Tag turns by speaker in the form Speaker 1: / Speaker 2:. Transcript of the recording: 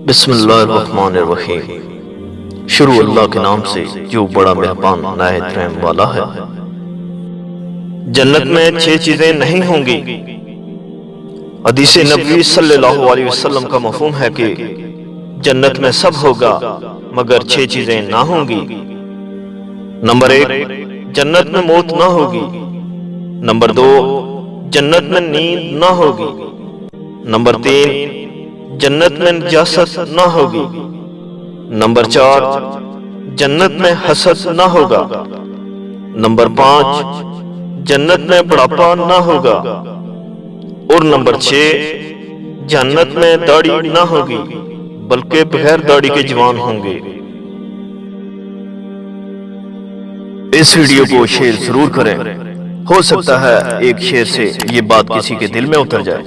Speaker 1: بسم اللہ الرحمن الرحیم۔ شروع اللہ کے نام سے جو بڑا مہربان نہایت رحم والا ہے۔ جنت میں 6 چیزیں نہیں ہوں گی۔ حدیث نبوی صلی اللہ علیہ وسلم کا مفہوم ہے کہ جنت میں سب ہوگا مگر 6 چیزیں نہ ہوں گی۔ نمبر 1، جنت میں موت نہ ہوگی۔ نمبر 2، جنت میں نیند نہ ہوگی۔ نمبر 3، جنت میں نجاست نہ ہوگی۔ نمبر 4، جنت میں حسد نہ ہوگا۔ نمبر 5، جنت میں بڑھاپا نہ ہوگا۔ اور نمبر 6، جنت میں داڑھی نہ ہوگی بلکہ بغیر داڑھی کے جوان ہوں گے۔ اس ویڈیو کو شیئر ضرور کریں، ہو سکتا ہے ایک شیئر سے یہ بات کسی کے دل میں اتر جائے۔